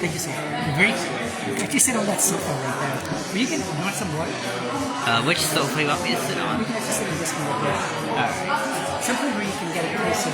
Thank you so much. Very. Actually, sit on that sofa right there. But you want some water? Which sofa you want me to sit You on? can actually sit on this one right there. Alright. Something where you can get a closer.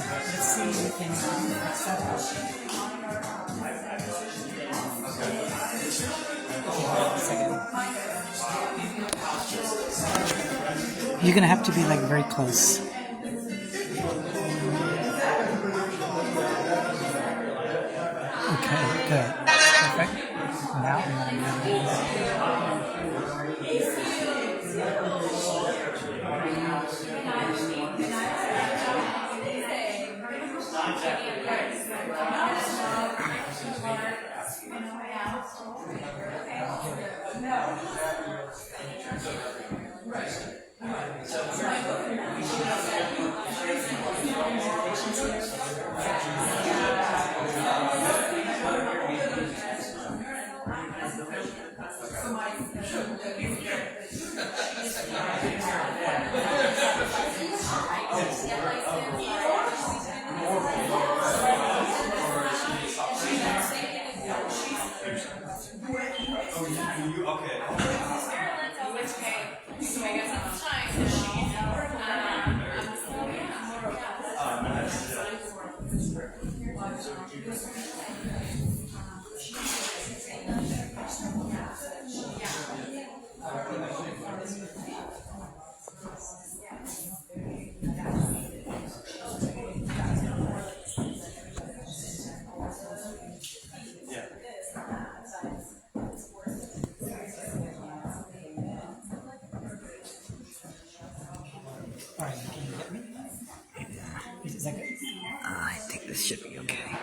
Let's see if we can set up. You're gonna have to be like very close. Okay, good. Perfect. Now. Alright, can you get me? Is that good? I think this should be okay.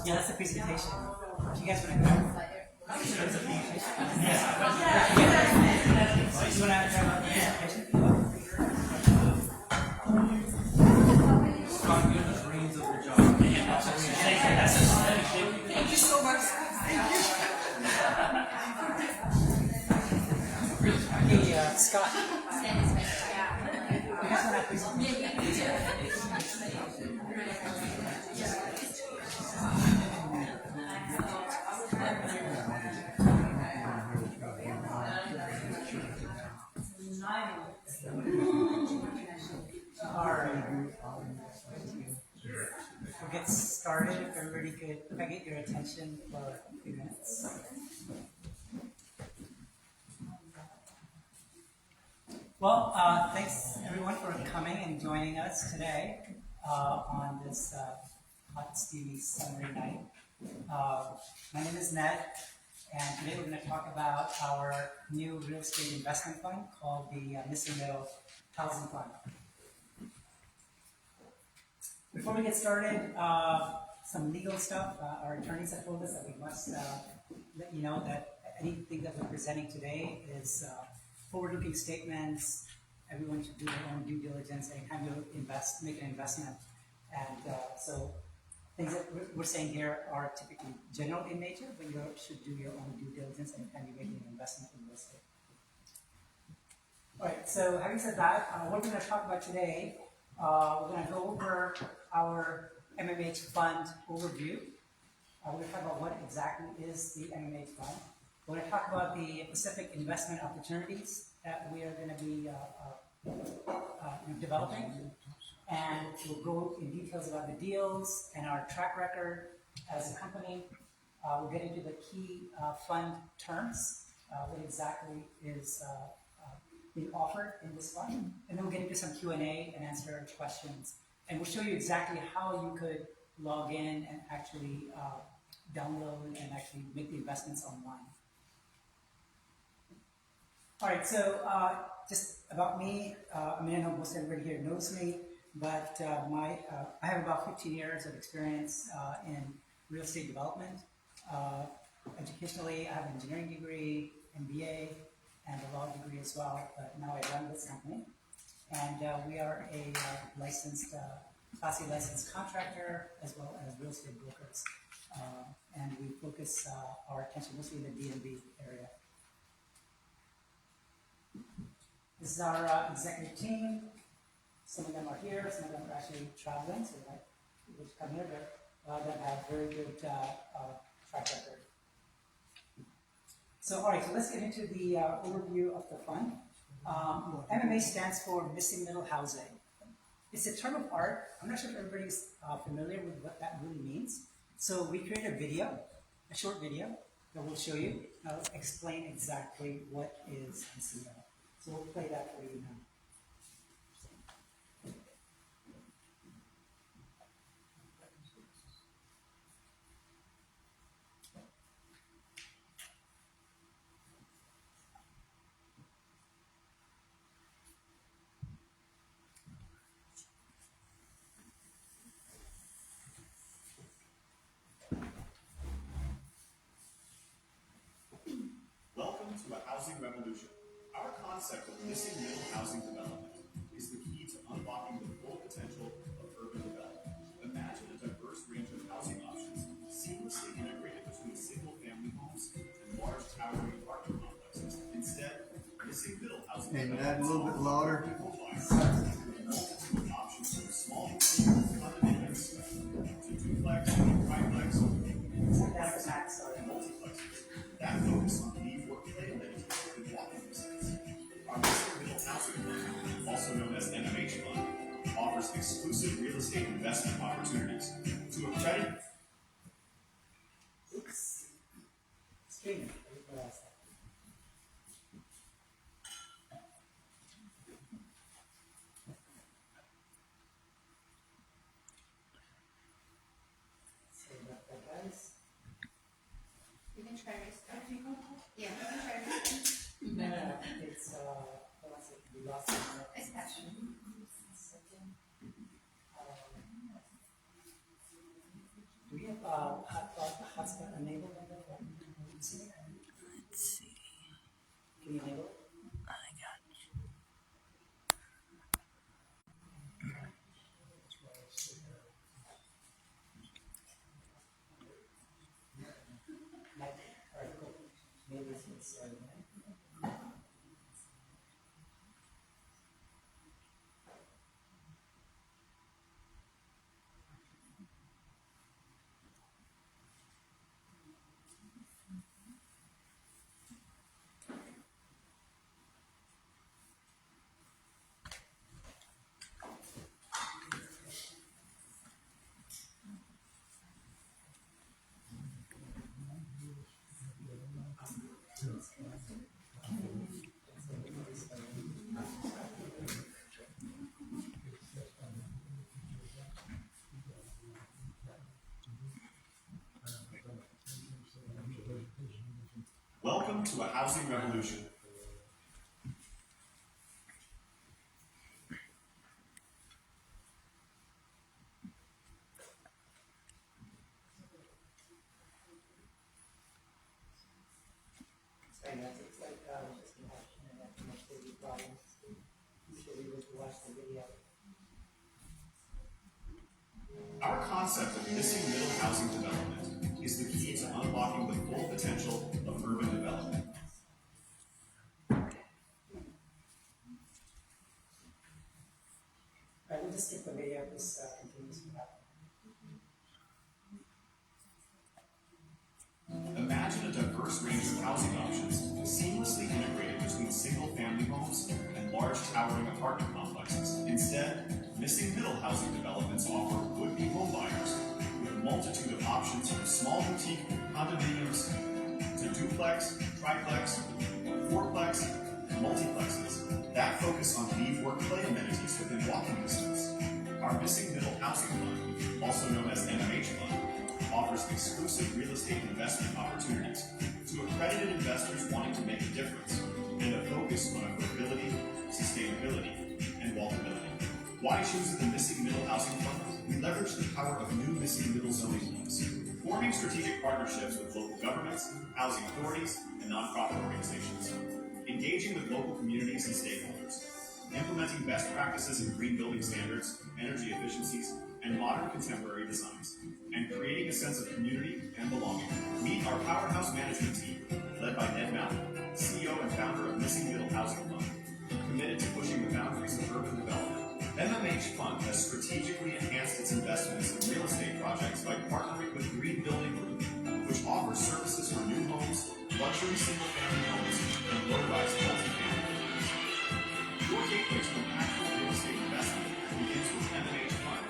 Yeah, that's a presentation. Do you guys want to go? You want to try about the presentation? Thank you so much. Hey, Scott. You guys want to presentation? We'll get started if everybody could. If I get your attention for a few minutes. Well, thanks everyone for coming and joining us today on this hot, steamy, summery night. My name is Ned, and today we're going to talk about our new real estate investment fund called the Missing Middle Housing Fund. Before we get started, some legal stuff. Our attorneys have told us that we must let you know that anything that we're presenting today is forward-looking statements. Everyone should do their own due diligence anytime you make an investment. And so things that we're saying here are typically general in nature, but you should do your own due diligence anytime you make an investment in real estate. All right, so having said that, what we're going to talk about today, we're going to go over our MMH fund overview. We're going to talk about what exactly is the MMH fund. We're going to talk about the specific investment opportunities that we are going to be developing, and we'll go in details about the deals and our track record as a company. We'll get into the key fund terms, what exactly is being offered in this fund, and then we'll get into some Q&A and answer questions, and we'll show you exactly how you could log in and actually download and actually make the investments online. All right, so just about me, I mean, I know most everybody here knows me, but I have about 15 years of experience in real estate development. Educationally, I have an engineering degree, MBA, and a law degree as well, but now I run this company. And we are a licensed, Class A licensed contractor, as well as real estate brokers. And we focus our attention mostly in the DMV area. This is our executive team. Some of them are here, some of them are actually traveling, so they might come here, but a lot of them have very good track record. So, all right, so let's get into the overview of the fund. MMA stands for Missing Middle Housing. It's a term of art. I'm not sure if everybody's familiar with what that really means. So we created a video, a short video, that we'll show you. I'll explain exactly what is missing middle. So we'll play that for you now. Welcome to a housing revolution. Our concept of missing middle housing development is the key to unlocking the full potential of urban development. Imagine a diverse range of housing options seamlessly integrated between single-family homes and large towering apartment complexes. Instead, missing middle housing And add a little bit louder. multitude of options from small condominiums to duplex, triplex, and multiplexes that focus on need for play limits and walking distance. Our Missing Middle Housing Fund, also known as MMH Fund, offers exclusive real estate investment opportunities to accredit. Streaming. Sorry about that, guys. You can try restart. Yeah, you can try restart. No. It's, what's it? We lost it. It's passion. Do we have hotspot enabled on the phone? Let's see. Can you enable it? I got you. All right, cool. Maybe it's Welcome to a housing revolution. Sorry, guys, it's like, just gonna have internet connectivity problems. Usually we would watch the video. Our concept of missing middle housing development is the key to unlocking the full potential of urban development. Alright, we'll just skip the video, this continues to happen. Imagine a diverse range of housing options seamlessly integrated between single-family homes and large towering apartment complexes. Instead, missing middle housing developments offer would-be homebuyers with a multitude of options from small boutique condominiums to duplex, triplex, fourplex, and multiplexes that focus on leave work play amenities within walking distance. Our Missing Middle Housing Fund, also known as MMH Fund, offers exclusive real estate investment opportunities to accredited investors wanting to make a difference and a focus on affordability, sustainability, and walkability. Why choose the Missing Middle Housing Fund? We leverage the power of new missing middle zoning laws, forming strategic partnerships with local governments, housing authorities, and nonprofit organizations, engaging with local communities and stakeholders, implementing best practices in green building standards, energy efficiencies, and modern contemporary designs, and creating a sense of community and belonging. Meet our powerhouse management team, led by Ned Mountain, CEO and founder of Missing Middle Housing Fund, committed to pushing the boundaries of urban development. MMH Fund has strategically enhanced its investments in real estate projects by partnering with Green Building Group, which offers services for new homes, luxury single-family homes, and low-rise multifamily homes. Your gateway to impactful real estate investment begins with MMH Fund,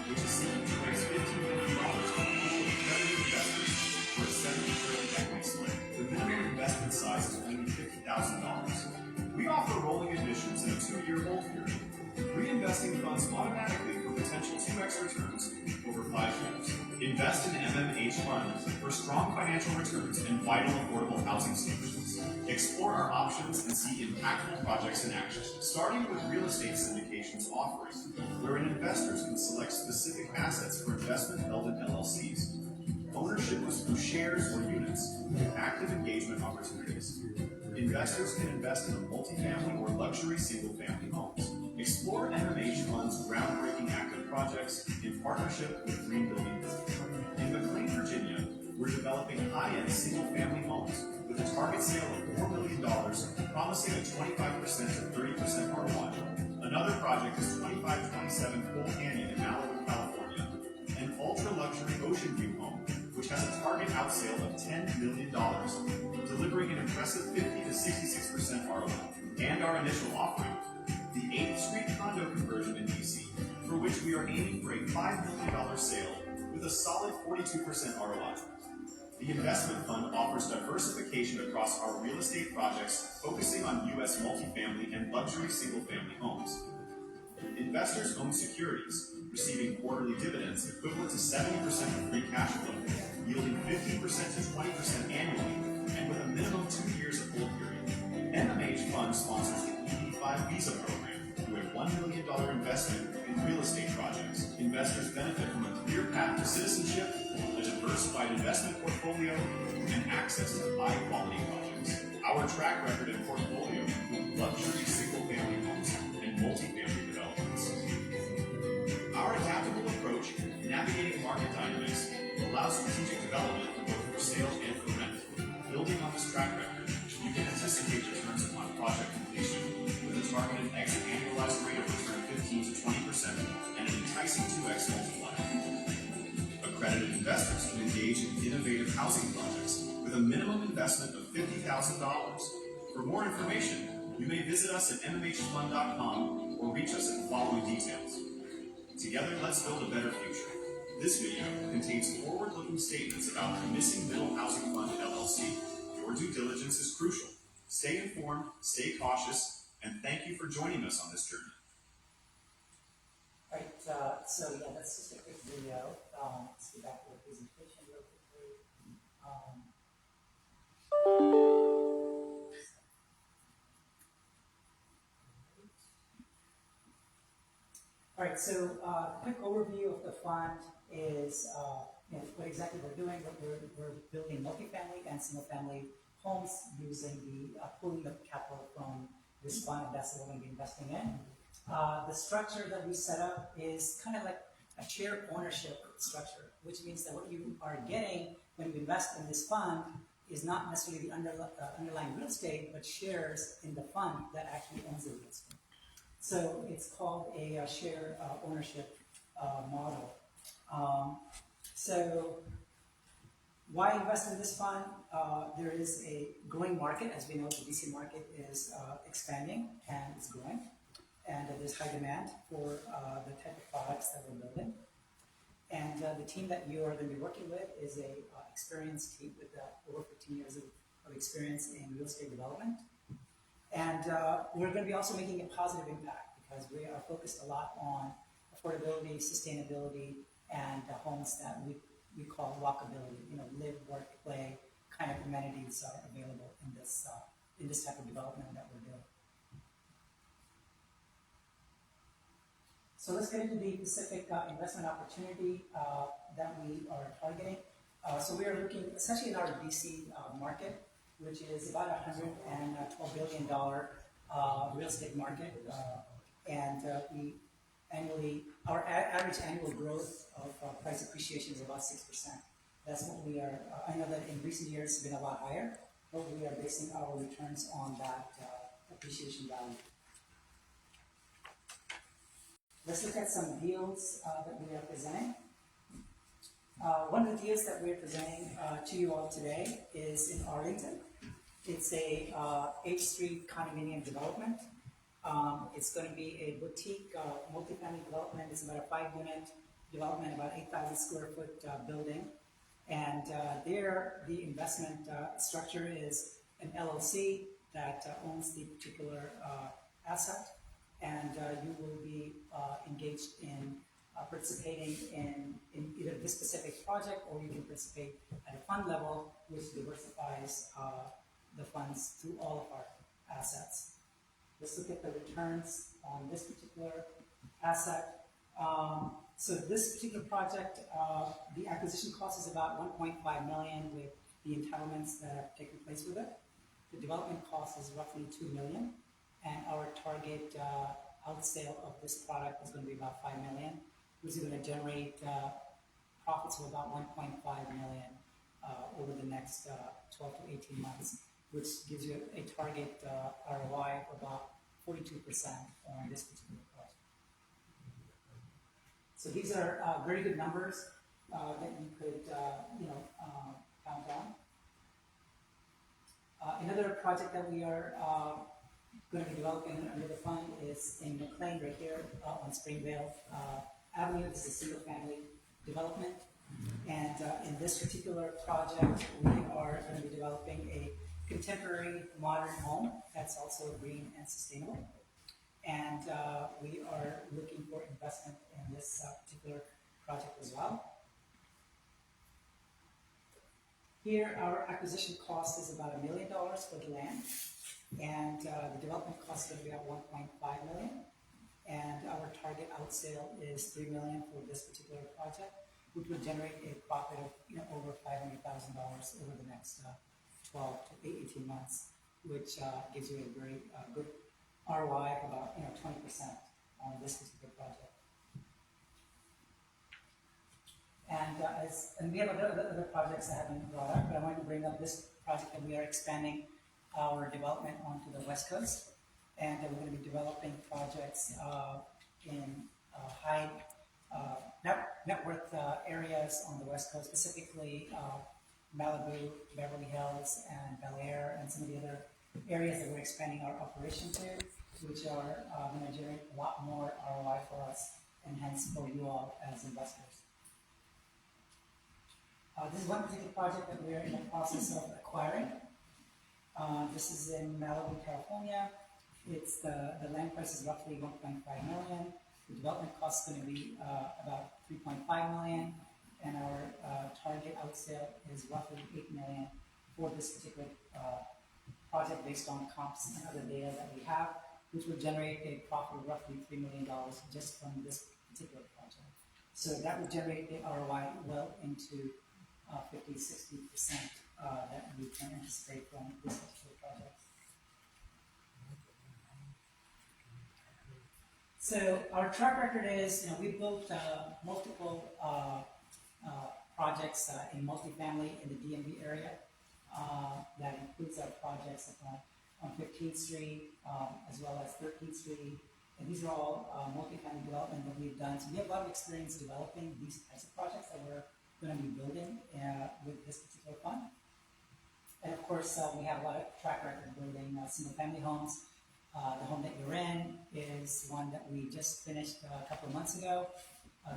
which is seeking to raise $15 million from local accredited investors for a 70/30 equity split. The minimum investment size is only $50,000. We offer rolling admissions and a 2-year hold period, reinvesting funds automatically for potential 2x returns over 5 years. Invest in MMH Fund for strong financial returns and vital affordable housing solutions. Explore our options and see impactful projects in action, starting with real estate syndications offerings, wherein investors can select specific assets for investment held in LLCs. Ownership is through shares or units with active engagement opportunities. Investors can invest in a multifamily or luxury single-family homes. Explore MMH Fund's groundbreaking active projects in partnership with Green Building Group. In McLean, Virginia, we're developing high-end single-family homes with a target sale of $4 million, promising a 25% to 30% ROI. Another project is 2527 Coal Canyon in Malibu, California, an ultra-luxury ocean view home, which has a target out sale of $10 million, delivering an impressive 50 to 66% ROI. And our initial offering, the 8th Street condo conversion in DC, for which we are aiming for a $5 million sale with a solid 42% ROI. The investment fund offers diversification across our real estate projects, focusing on U.S. multifamily and luxury single-family homes. Investors own securities, receiving quarterly dividends equivalent to 70% of free cash flow, yielding 15% to 20% annually, and with a minimum 2 years of hold period. MMH Fund sponsors the EB-5 Visa program through a $1 million investment in real estate projects. Investors benefit from a clear path to citizenship, a diversified investment portfolio, and access to high-quality projects. Our track record and portfolio include luxury single-family homes and multifamily developments. Our adaptable approach in navigating market dynamics allows strategic development both for sale and for rent. Building on this track record, you can anticipate returns upon project completion with a targeted exit annualized rate of return 15 to 20% and an enticing 2x multiplier. Accredited investors can engage in innovative housing projects with a minimum investment of $50,000. For more information, you may visit us at mmhfund.com or reach us at the following details. Together, let's build a better future. This video contains forward-looking statements about the Missing Middle Housing Fund LLC. Your due diligence is crucial. Stay informed, stay cautious, and thank you for joining us on this journey. Right, so yeah, that's just a quick video. Let's get back to the presentation real quickly. right, so quick overview of the fund is what exactly we're doing. We're building multifamily and single-family homes using the pooling of capital from this fund, and that's what we're going to be investing in. The structure that we set up is kind of like a share ownership structure, which means that what you are getting when you invest in this fund is not necessarily the underlying real estate, but shares in the fund that actually owns the real estate. So it's called a share ownership model. So why invest in this fund? There is a growing market. As we know, the DC market is expanding and it's growing. And there's high demand for the type of products that we're building. And the team that you are going to be working with is a experienced team with over 15 years of experience in real estate development. And we're going to be also making a positive impact because we are focused a lot on affordability, sustainability, and homes that we call walkability. Live, work, play kind of amenities are available in this type of development that we're doing. So let's get into the specific investment opportunity that we are targeting. So we are looking essentially in our DC market, which is about $112 billion real estate market, and our average annual growth of price appreciation is about 6%. That's what we are. I know that in recent years it's been a lot higher, but we are basing our returns on that appreciation value. Let's look at some deals that we are presenting. One of the deals that we're presenting to you all today is in Arlington. It's a H Street condominium development. It's going to be a boutique multifamily development. It's about a 5-unit development, about 8,000 square foot building. And there, the investment structure is an LLC that owns the particular asset. And you will be engaged in participating in either this specific project, or you can participate at a fund level, which diversifies the funds through all of our assets. Let's look at the returns on this particular asset. So this particular project, the acquisition cost is about $1.5 million with the entitlements that have taken place with it. The development cost is roughly $2 million. And our target outsale of this product is going to be about $5 million, which is going to generate profits of about $1.5 million over the next 12 to 18 months, which gives you a target ROI of about 42% on this particular project. So these are very good numbers that you could count on. Another project that we are going to be developing under the fund is in McLean, right here on Springvale Avenue. This is a single-family development, and in this particular project, we are going to be developing a contemporary, modern home that's also green and sustainable. And we are looking for investment in this particular project as well. Here, our acquisition cost is about $1 million for the land. And the development cost is going to be at $1.5 million, and our target outsale is $3 million for this particular project, which would generate a profit of over $500,000 over the next 12 to 18 months, which gives you a very good ROI of about 20% on this particular project. And we have other projects that have been brought up, but I wanted to bring up this project that we are expanding our development onto the West Coast, and we're going to be developing projects in high net worth areas on the West Coast, specifically Malibu, Beverly Hills, and Bel Air, and some of the other areas that we're expanding our operation to, which are going to generate a lot more ROI for us, and hence for you all as investors. This is one particular project that we're in the process of acquiring. This is in Malibu, California. It's the land price is roughly $1.5 million. The development cost is going to be about $3.5 million, and our target outsale is roughly $8 million for this particular project based on comps and other data that we have, which will generate a profit of roughly $3 million just from this particular project. So that would generate the ROI well into 50–60% that we can anticipate from this particular project. So our track record is, we built multiple projects in multifamily in the DMV area. That includes our projects on 15th Street as well as 13th Street. And these are all multifamily development that we've done. So we have a lot of experience developing these types of projects that we're going to be building with this particular fund. And of course, we have a lot of track record building single-family homes. The home that you're in is one that we just finished a couple of months ago.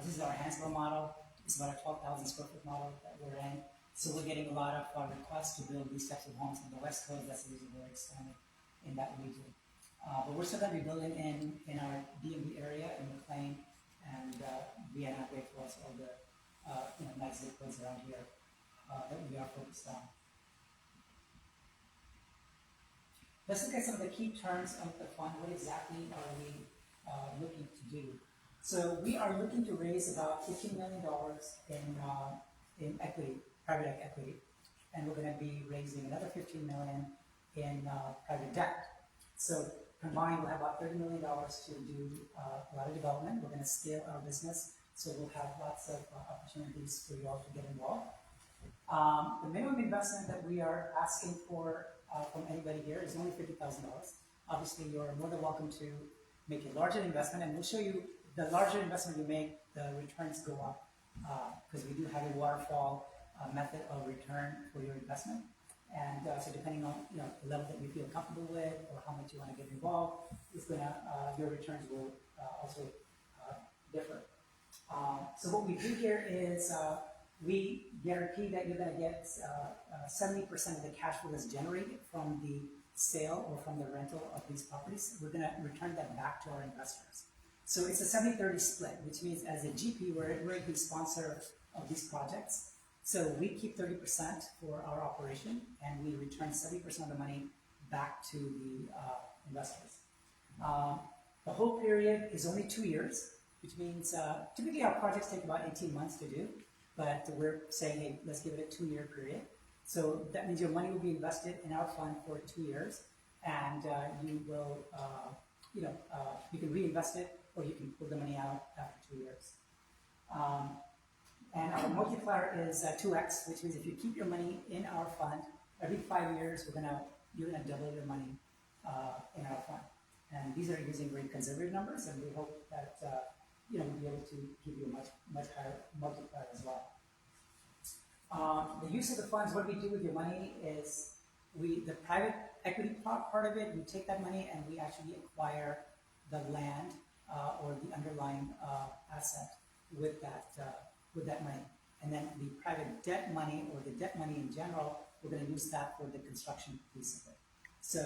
This is our Hansborough model. It's about a 12,000 square foot model that we're in. So we're getting a lot of requests to build these types of homes on the West Coast. That's the reason we're expanding in that region. But we're still going to be building in our DMV area in McLean and Vienna, Great Falls, all the nice zip codes around here that we are focused on. Let's look at some of the key terms of the fund. What exactly are we looking to do? So we are looking to raise about $15 million in equity, private equity, and we're going to be raising another $15 million in private debt. So combined, we'll have about $30 million to do a lot of development. We're going to scale our business, so we'll have lots of opportunities for you all to get involved. The minimum investment that we are asking for from anybody here is only $50,000. Obviously, you're more than welcome to make a larger investment, and we'll show you the larger investment you make, the returns go up because we do have a waterfall method of return for your investment. And so depending on the level that you feel comfortable with or how much you want to get involved, it's gonna your returns will also differ. So what we do here is we guarantee that you're going to get 70% of the cash flow that's generated from the sale or from the rental of these properties. We're going to return that back to our investors. So it's a 70-30 split, which means as a GP, we're a big sponsor of these projects. So we keep 30% for our operation, and we return 70% of the money back to the investors. The whole period is only 2 years, which means typically our projects take about 18 months to do, but we're saying, hey, let's give it a 2-year period. So that means your money will be invested in our fund for 2 years, and you will, you can reinvest it, or you can pull the money out after 2 years. And our multiplier is 2x, which means if you keep your money in our fund, every 5 years, you're gonna double your money in our fund. And these are using very conservative numbers, and we hope that we'll be able to give you a much higher multiplier as well. The use of the funds, what we do with your money is the private equity part of it, we take that money and we actually acquire the land or the underlying asset with that money. And then the private debt money or the debt money in general, we're going to use that for the construction piece of it. So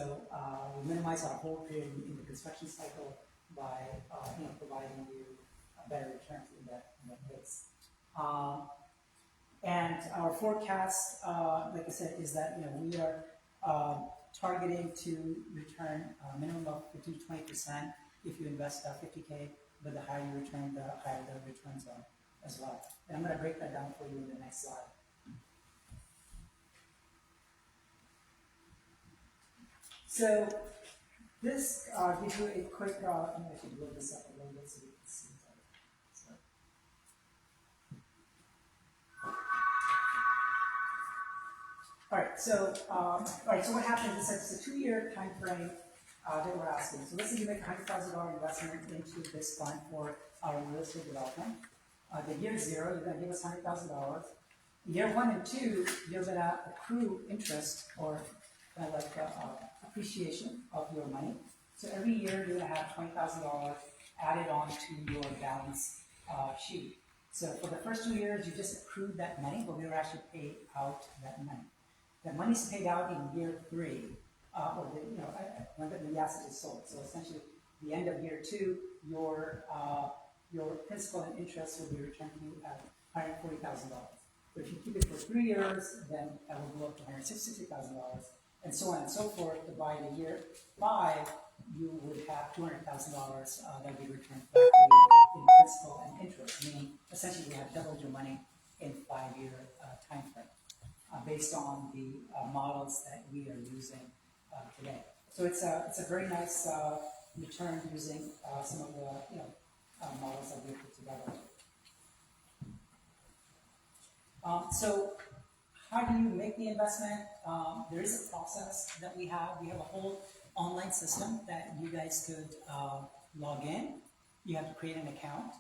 we minimize our whole period in the construction cycle by providing you better returns in that case. And our forecast, like I said, is that we are targeting to return a minimum of 15 to 20% if you invest $50K, but the higher you return, the higher the returns are as well. And I'm going to break that down for you in the next slide. So this gives you a quick, I'm going to blow this up a little bit so you can see better. So. All right, so what happens is that it's a 2-year time frame that we're asking. So let's say you make a $100,000 investment into this fund for our real estate development. The year 0, you're going to give us $100,000. Year 1 and 2, you're going to accrue interest or kind of like appreciation of your money. So every year you're going to have $20,000 added on to your balance sheet. So for the first 2 years, you just accrued that money, but we were actually paid out that money. The money's paid out in year 3, or when the asset is sold. So essentially, the end of year 2, your principal and interest will be returned to you at $140,000. But if you keep it for 3 years, then that will go up to $160,000. and so on and so forth. To by the year 5, you would have $200,000 that would be returned back to you in principal and interest, meaning essentially you have doubled your money in 5-year time frame, based on the models that we are using today. So it's a very nice return using some of the models that we put together. So how do you make the investment? There is a process that we have. We have a whole online system that you guys could log in. You have to create an account,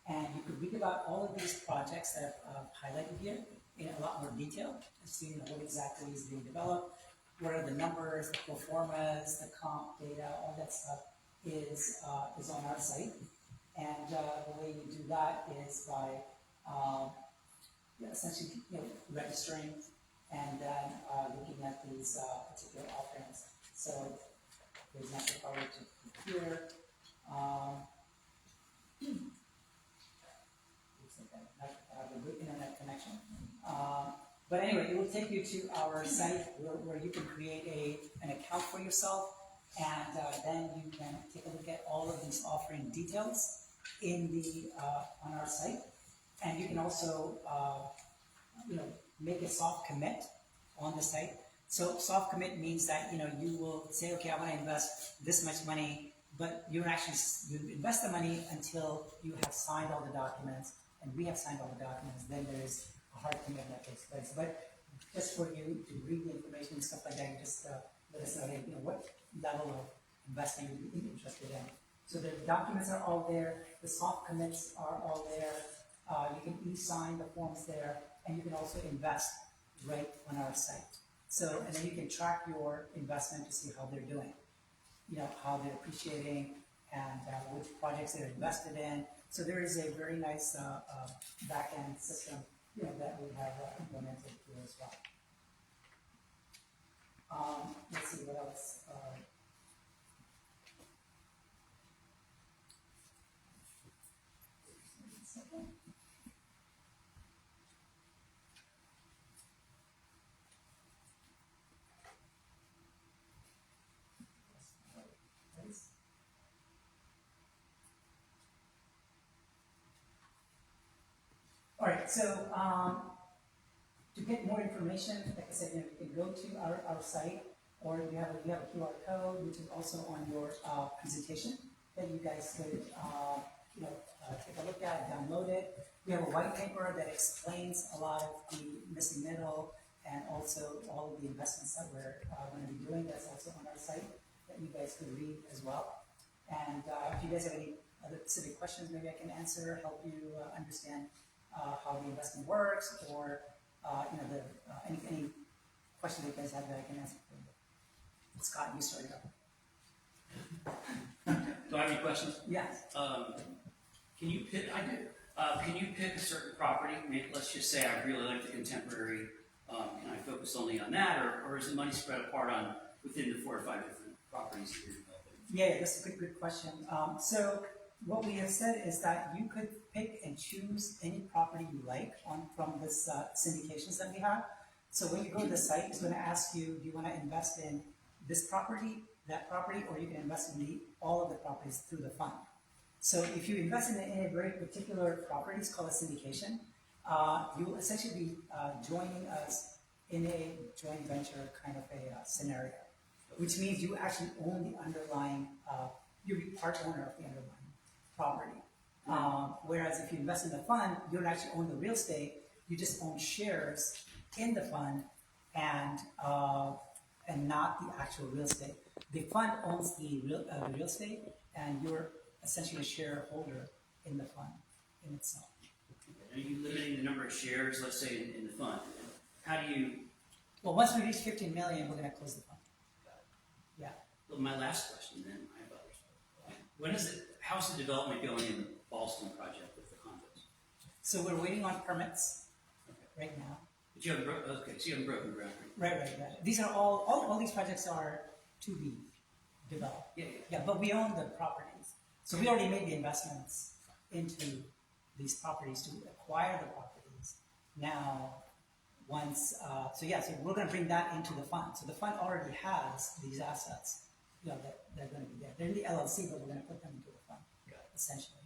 and you could read about all of these projects that I've highlighted here in a lot more detail to see what exactly is being developed, what are the numbers, the pro formas, the comp data, all that stuff is on our site. And the way you do that is by essentially registering and then looking at these particular offerings. So, for example, if I were to click here, looks like I have a good internet connection. But anyway, it will take you to our site where you can create an account for yourself, and then you can take a look at all of these offering details in the on our site, and you can also make a soft commit on the site. So soft commit means that you will say, okay, I want to invest this much money, but you invest the money until you have signed all the documents, and we have signed all the documents. Then there is a hard commit that takes place. But just for you to read the information and stuff like that, you just let us know what level of investing you'd be interested in. So the documents are all there, the soft commits are all there. You can e-sign the forms there, and you can also invest right on our site. So, and then you can track your investment to see how they're doing, how they're appreciating, and which projects they're invested in. So there is a very nice back-end system, that we have implemented here as well. Let's see what else. All right, so to get more information, like I said, you can go to our site, or you have a QR code, which is also on your presentation that you guys could take a look at, download it. We have a white paper that explains a lot of the missing middle and also all of the investments that we're going to be doing. That's also on our site that you guys could read as well. And if you guys have any other specific questions, maybe I can answer, help you understand how the investment works, or any question that you guys have that I can answer for you. Scott, you started up. Do I have any questions? Yes. Can you pick? I do. Can you pick a certain property? Maybe, let's just say I really like the contemporary. Can I focus only on that, or is the money spread apart within the 4 or 5 different properties that you're developing? Yeah, that's a good question. So what we have said is that you could pick and choose any property you like from this syndications that we have. So when you go to the site, it's going to ask you, do you want to invest in this property, that property, or you can invest in all of the properties through the fund. So if you invest in a very particular property, it's called a syndication, you will essentially be joining us in a joint venture kind of a scenario, which means you actually own the underlying, you'll be part owner of the underlying property. Whereas if you invest in the fund, you don't actually own the real estate, you just own shares in the fund and not the actual real estate. The fund owns the real estate, and you're essentially a shareholder in the fund in itself. Are you limiting the number of shares, let's say, in the fund? How do you? Well, once we reach 15 million, we're going to close the fund. Yeah. Well, my last question then, I have others. How's the development going in the Ballston project with the condos? So we're waiting on permits right now. But you haven't so you haven't broken ground. Right. These are all these projects are to be developed. Yeah, but we own the properties. So we already made the investments into these properties to acquire the properties. Now once, so yeah, so we're gonna bring that into the fund. So the fund already has these assets, you know, that they're gonna be there. They're in the LLC, but we're gonna put them into the fund, essentially.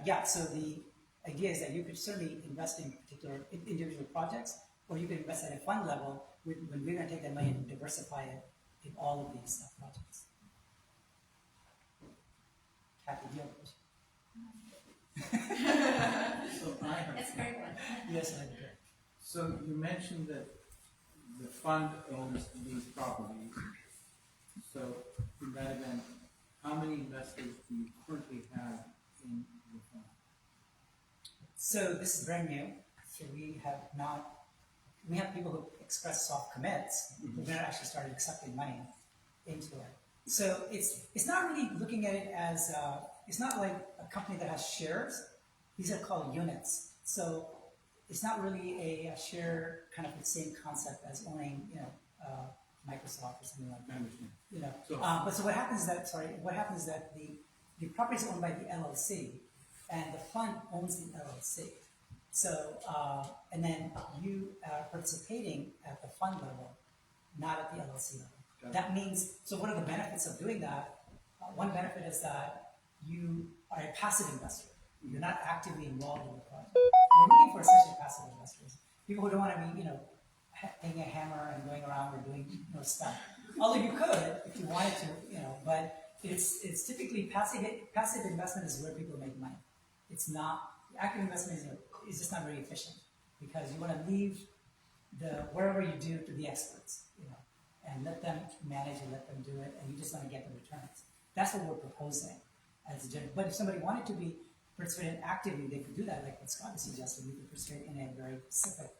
Yeah, so the idea is that you could certainly invest in particular individual projects, or you could invest at a fund level when we're gonna take that money and diversify it in all of these projects. Kathy, do you have a question? So I have, That's a great one. Yes, I do. so you mentioned that the fund owns these properties. So in that event, how many investors do you currently have in the fund? So this is brand new, so we have people who express soft commits, who've never actually started accepting money into it. So it's not really looking at it as, it's not like a company that has shares, these are called units. So it's not really a share kind of the same concept as owning, you know, Microsoft or something like that. You know, So- but so what happens is that the property is owned by the LLC, and the fund owns the LLC. So and then you are participating at the fund level, not at the LLC level. Got it. That means, so what are the benefits of doing that? One benefit is that you are a passive investor. You're not actively involved in the project. We're looking for essentially passive investors, people who don't want to be, you know, taking a hammer and going around or doing, you know, stuff. Although you could if you wanted to, you know, but it's typically passive investment is where people make money. It's not active investment is just not very efficient because you want to leave wherever you do to the experts, you know, and let them manage and let them do it, and you just want to get the returns. That's what we're proposing as a general. But if somebody wanted to be participating actively, they could do that, like what Scott has suggested. You could participate in a very specific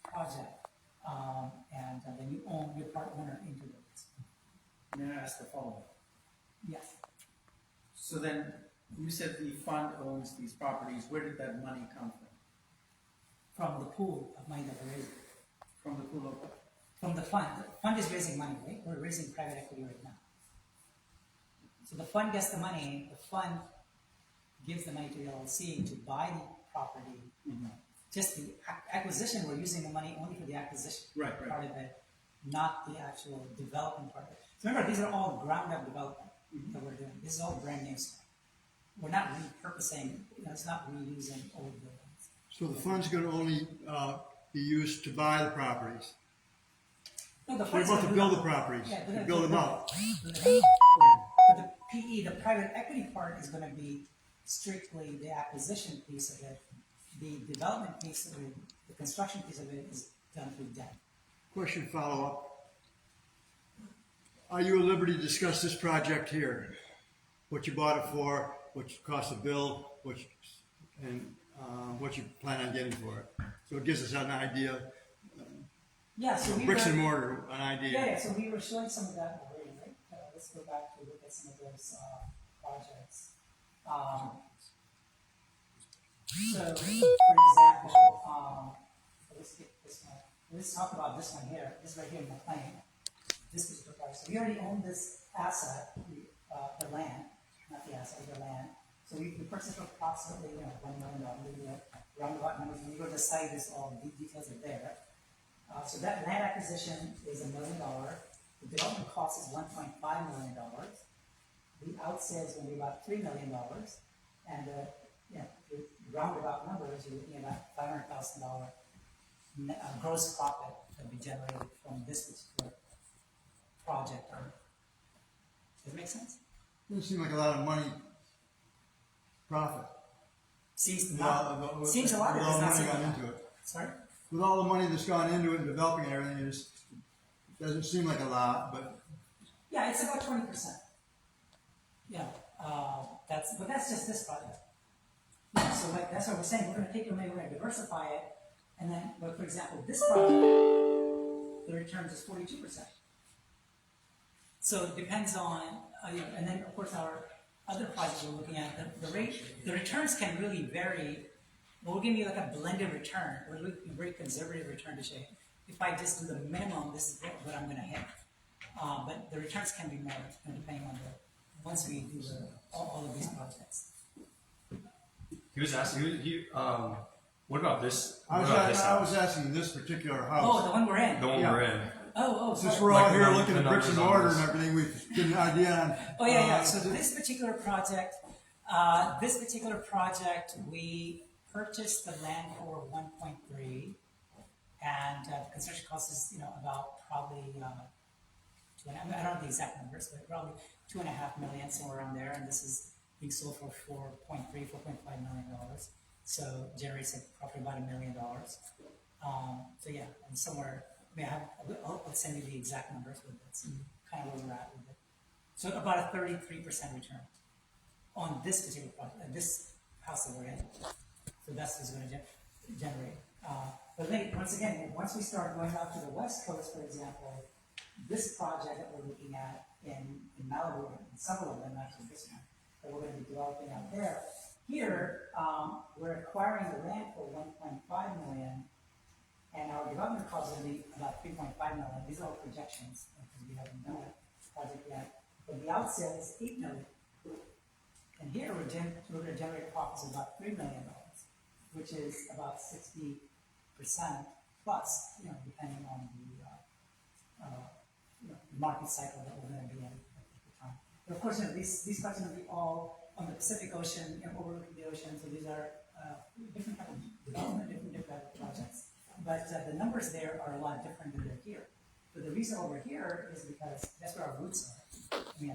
project, and then you own, you're part owner into it. May I ask a follow-up? Yes. So then, you said the fund owns these properties. Where did that money come from? From the pool of money that we're raising. From the pool of, From the fund. The fund is raising money, right? We're raising private equity right now. So the fund gets the money, the fund gives the money to the LLC to buy the property. Just the acquisition, we're using the money only for the acquisition Right. part of it, not the actual development part of it. So remember, these are all ground up development that we're doing. This is all brand new stuff. We're not repurposing, you know, it's not reusing old buildings. So the fund's gonna only, be used to buy the properties. No, the What fund's about gonna to do build that. the properties, Yeah, to build them out? But the PE, the private equity part is gonna be strictly the acquisition piece of it. The development piece of it, the construction piece of it is done through debt. Question follow-up. Are you at liberty to discuss this project here? What you bought it for, what you cost to build, and what you plan on getting for it? So it gives us an idea, Yeah, so we bricks were, and mortar, an idea. yeah, so we were showing some of that already, right? Let's go back to look at some of those projects. So, for example, let's get this one. Let's talk about this one here. This right here in McLean. This is the price. So we already own this asset, the land, not the asset, the land. So we purchased for approximately, you know, $1 million. Roundabout numbers. When you go to the site, there's all the details are there. So that land acquisition is $1 million. The development cost is $1.5 million. The outsale is going to be about $3 million, and the roundabout numbers, you're looking at about $500,000 gross profit that will be generated from this particular project. Does it make sense? Doesn't seem like a lot of money profit. Seems With not. all- Seems a lot. with It all does the not money seem gone a lot. into it. Sorry. With all the money that's gone into it and developing and everything, it doesn't seem like a lot, but Yeah, it's about 20%. Yeah, but that's just this project. Yeah, so like, that's what we're saying. We're going to take the money, we're going to diversify it, and then, well, for example, this project, the returns is 42%. So it depends on, and then of course our other projects we're looking at, the returns can really vary. But we're giving you like a blended return. We're looking at a very conservative return to say, if I just do the minimum, this is what I'm going to hit. But the returns can be more depending on once we do all of these projects. He was asking, What about this? I What was, about this I was house? asking this particular Oh, house. the one we're in. The one Yeah. we're in. Since Sorry. we're all Like here the looking at bricks and numbers on mortar this. and everything, we get an idea on. Oh yeah. So this particular project, we purchased the land for 1.3, and the construction cost is about probably I don't know the exact numbers, but probably 2.5 million, somewhere around there. And this is being sold for 4.5 million dollars. So generates probably about $1 million. So yeah, and somewhere. I'll send you the exact numbers, but that's kind of where we're at with it. So about a 33% return on this particular project, this house that we're in. So that's what's going to generate. But then, once we start going out to the West Coast, for example, this project that we're looking at in Malibu, and several of them, not just this one, that we're going to be developing out there. Here, we're acquiring the land for 1.5 million. And our development cost is going to be about 3.5 million. These are all projections because we haven't done that project yet. But the outsale is 8 million. And here we're going to generate profits of about $3 million, which is about 60% plus, depending on the market cycle that we're going to be in at the time. But of course, these projects are going to be all on the Pacific Ocean and overlooking the ocean. So these are different type of development, different type of projects. But the numbers there are a lot different than they're here. But the reason over here is because that's where our roots are.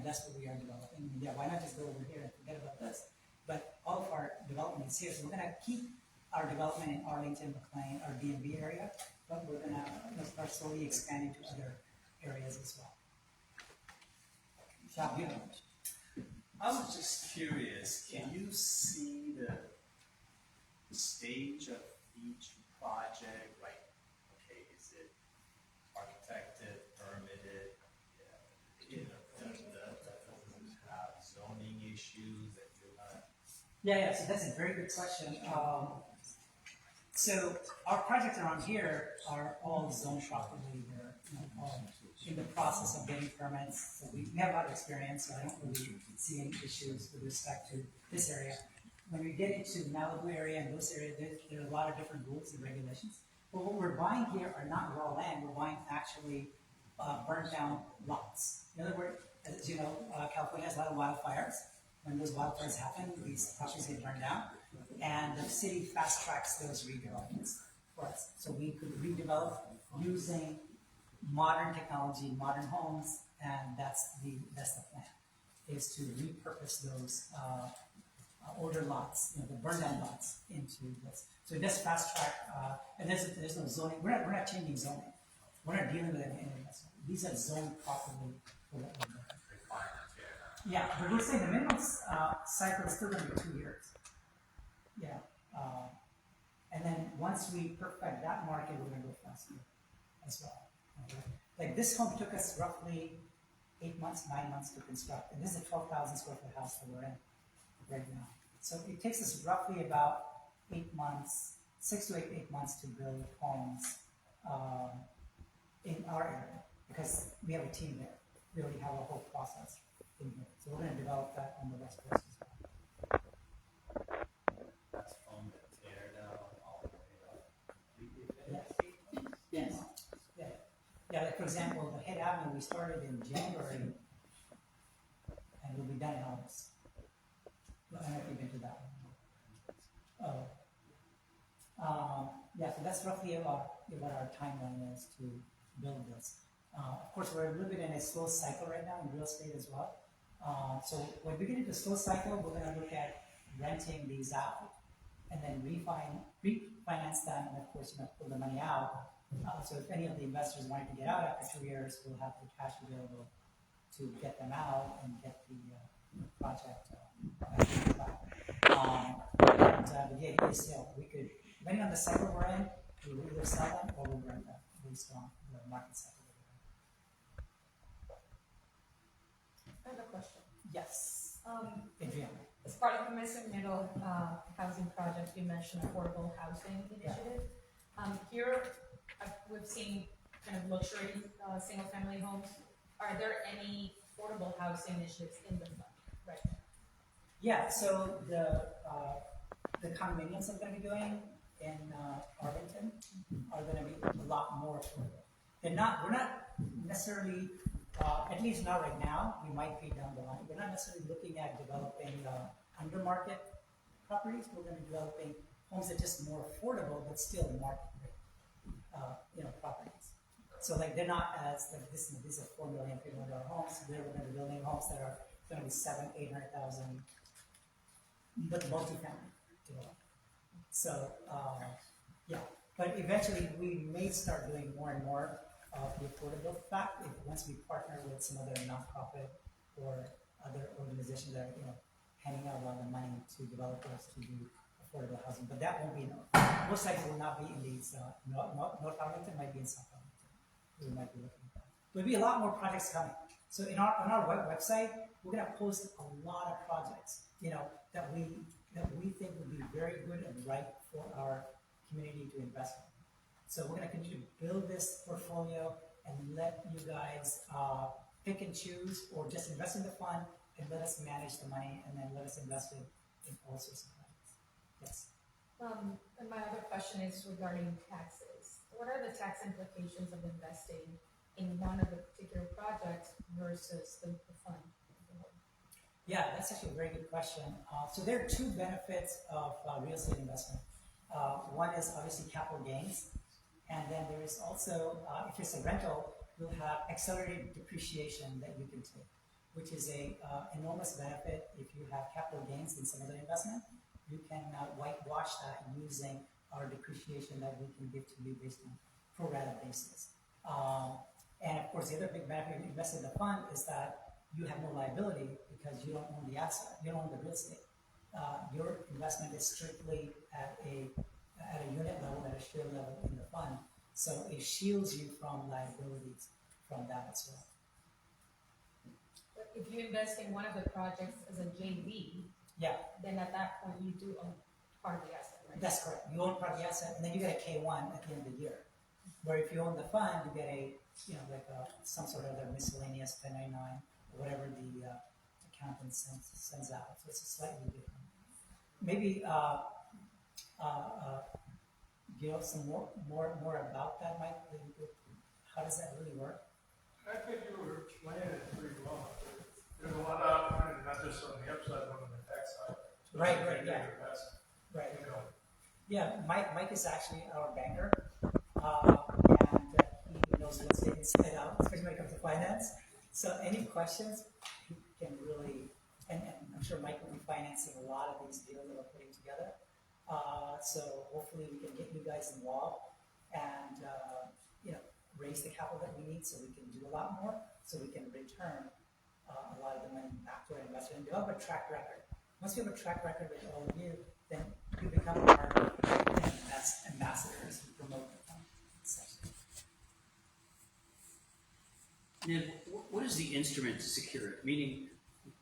That's what we are developing. Why not just go over here and forget about this? But all of our development is here. So we're going to keep our development in Arlington, McLean, our DMV area, but we're going to start slowly expanding to other areas as well. Shop, I was just curious, can you see the stage of each project? Like, okay, is it architected, permitted? Does it have zoning issues that you're not? Yeah, so that's a very good question. So our projects around here are all zone properly. They're all in the process of getting permits. So we have a lot of experience, so I don't really see any issues with respect to this area. When we get into the Malibu area and those areas, there are a lot of different rules and regulations. But what we're buying here are not raw land. We're buying actually burned down lots. In other words, as you know, California has a lot of wildfires. When those wildfires happen, these properties get burned down, and the city fast tracks those redevelopments for us. So we could redevelop using modern technology, modern homes, and that's the plan, is to repurpose those older lots, the burned down lots, into this. So just fast track, and there's no zoning. We're not changing zoning. We're not dealing with any investment. These are zoned properly for what we're doing. Yeah, but we're saying the minimum cycle is still going to be 2 years. Yeah, and then once we perfect that market, we're going to go faster as well. Okay. Like this home took us roughly 9 months to construct, and this is a 12,000 square foot house that we're in right now. So it takes us roughly about 8 months, 6 to 8 months to build homes in our area because we have a team there. We already have a whole process in here. So we're going to develop that on the West Coast as well. That's from the tear down all the way up. Yes. Yeah. Like for example, the Head Avenue we started in January, and we'll be done in August. I don't know if you've been to that one. Yeah. So that's roughly what our timeline is to build this. Of course, we're a little bit in a slow cycle right now in real estate as well. So when we get into slow cycle, we're going to look at renting these out and then refinance them, and of course, pull the money out. So if any of the investors wanted to get out after 2 years, we'll have the cash available to get them out and get the project back. But the idea is still, we could, depending on the cycle we're in, we will either sell them or we'll rent them based on the market cycle. I have a question. Yes. Adriana. As part of the Missing Middle housing project, you mentioned affordable housing initiative. Here, we've seen kind of luxury single-family homes. Are there any affordable housing initiatives in the fund right now? Yeah. So the condominiums I'm going to be doing in Arlington are going to be a lot more affordable. We're not necessarily, at least not right now, we might be down the line, we're not necessarily looking at developing under market properties. We're going to be developing homes that are just more affordable, but still market rate, properties. So like they're not as, like these are $4 million, $3 million homes. They're going to be building homes that are going to be 700,000, 800,000, but multifamily development. So, yeah, but eventually we may start doing more and more of the affordable fact once we partner with some other nonprofit or other organizations that are, handing out a lot of money to developers to do affordable housing. But that won't be most likely will not be in these North Arlington, might be in South Arlington. We might be looking at that. There'll be a lot more projects coming. So on our website, we're gonna post a lot of projects, that we think would be very good and right for our community to invest in. So we're going to continue to build this portfolio and let you guys pick and choose, or just invest in the fund and let us manage the money, and then let us invest it in all sorts of projects. Yes. And my other question is regarding taxes. What are the tax implications of investing in one of the particular projects versus the fund? Yeah, that's actually a very good question. So there are two benefits of real estate investment. One is obviously capital gains, and then there is also, if it's a rental, you'll have accelerated depreciation that you can take, which is a enormous benefit. If you have capital gains in some other investment, you can whitewash that using our depreciation that we can give to you based on pro rata basis. And of course, the other big benefit of investing in the fund is that you have no liability because you don't own the asset, you don't own the real estate. Your investment is strictly at a unit level, at a share level in the fund. So it shields you from liabilities from that as well. But if you invest in one of the projects as a JV, Yeah, then at that point you do own part of the asset, right? that's correct. You own part of the asset, and then you get a K1 at the end of the year. Where if you own the fund, you get a, some sort of other miscellaneous 1099, or whatever the accountant sends out. So it's slightly different. Maybe some more about that, Mike. How does that really work? I think you were explaining it pretty well. There's a lot of opportunity, not just on the upside, but on the tax side. Right, yeah. Right. You know, Yeah, Mike is actually our banker, and he knows what's inside out, especially when it comes to finance. So any questions, he can really, and I'm sure Mike will be financing a lot of these deals that we're putting together. So hopefully we can get you guys involved and, raise the capital that we need so we can do a lot more, so we can return a lot of the money back to our investor and develop a track record. Once we have a track record with all of you, then you become our ambassadors to promote the fund. Now, what is the instrument to secure it? Meaning,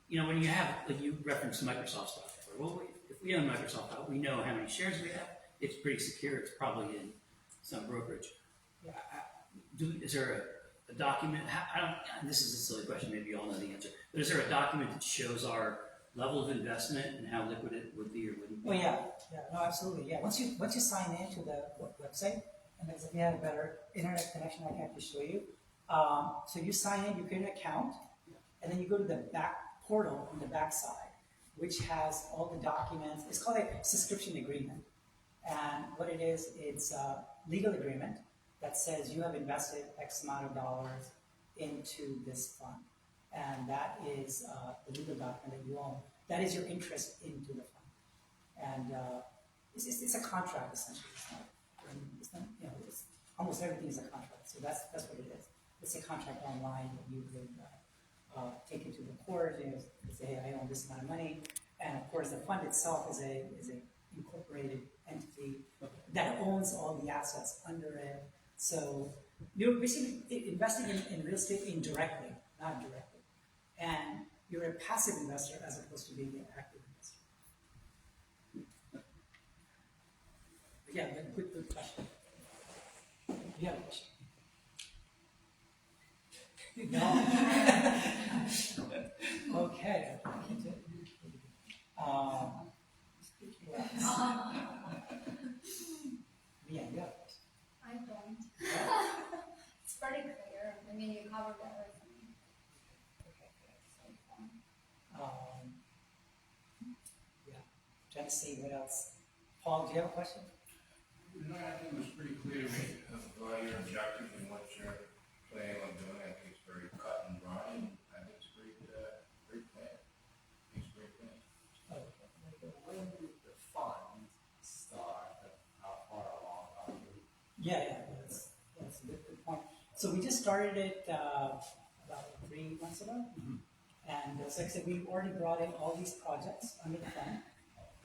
when you have, like you referenced Microsoft stock. Well, if we own Microsoft stock, we know how many shares we have. It's pretty secure. It's probably in some brokerage. Yeah. Is there a document? This is a silly question. Maybe you all know the answer. But is there a document that shows our level of investment and how liquid it would be or wouldn't be? Oh yeah, no, absolutely, yeah. Once you sign into the website, and if you have a better internet connection, I can actually show you. So you sign in, you create an account, and then you go to the back portal on the back side, which has all the documents. It's called a subscription agreement, and what it is, it's a legal agreement that says you have invested X amount of dollars into this fund. And that is the legal document that you own. That is your interest into the fund. And it's a contract, essentially. It's almost everything is a contract. So that's what it is. It's a contract online that you can take it to the court and say, hey, I own this amount of money. And of course, the fund itself is a incorporated entity that owns all the assets under it. So you're basically investing in real estate indirectly, not directly. And you're a passive investor as opposed to being an active investor. Yeah, good question. You have a question? No. Okay. covered that already. Yeah, trying to see what else. Paul, do you have a question? No, I think it was pretty clear to me of your objective and what you're planning on doing. I think it's very cut and dry, and I think it's a great, great plan. It's a great plan. When did the fund start? How far along are you? Yeah, that's a good point. So we just started it about 3 months ago. And as I said, we've already brought in all these projects under the fund.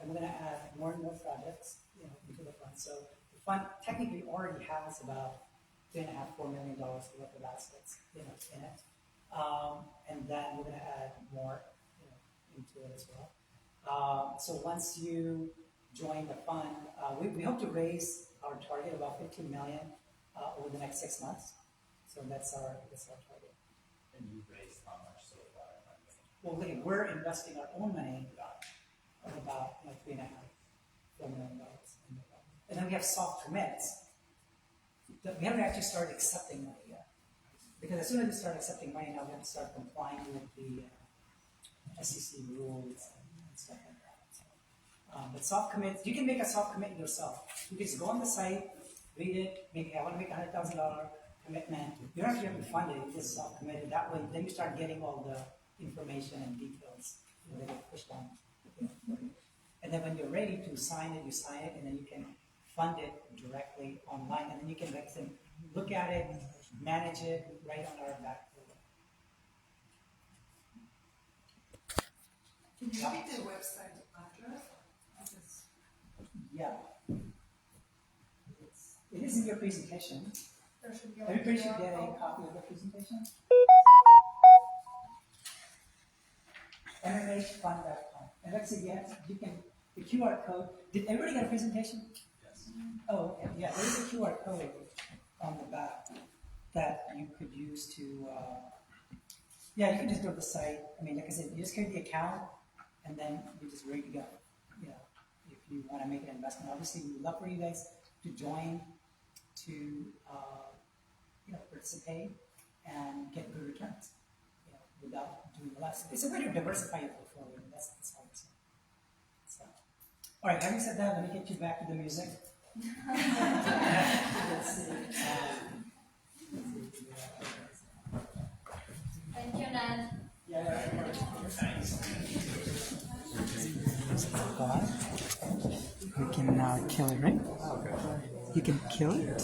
And we're gonna add more and more projects, into the fund. So the fund technically already has about $3.5–4 million worth of assets, in it. And then we're gonna add more, into it as well. So once you join the fund, we hope to raise our target about $15 million over the next 6 months. So that's our target. And you raised how much so far? Well, look, we're investing our own money of about $3.5–4 million. And then we have soft commits. We haven't actually started accepting money yet. Because as soon as we start accepting money, now we have to start complying with the SEC rules and stuff like that. So, but soft commits, you can make a soft commit yourself. You can just go on the site, read it, maybe I want to make a $100,000 commitment. You don't actually have to fund it, you just soft commit it. That way, then you start getting all the information and details that get pushed on. And then when you're ready to sign it, you sign it, and then you can fund it directly online, and then you can look at it, manage it right on our back. Can you repeat the website address? Yeah. It is in your presentation. There should be Everybody should QR get a code. copy of the presentation. MMHfund.com. And let's see, yes, you can, the QR code, did everybody get a presentation? Yes. Oh, okay, yeah, there's a QR code on the back that you could use to, you can just go to the site. I mean, like I said, you just create the account, and then you're just ready to go. If you want to make an investment, obviously we would love for you guys to join, to, participate and get good returns, without doing less. It's a way to diversify your portfolio. That's how it's. So, all right. Having said that, let me get you back to the music. Let's see. Thank you, Nan. You can kill it, right? You can kill it.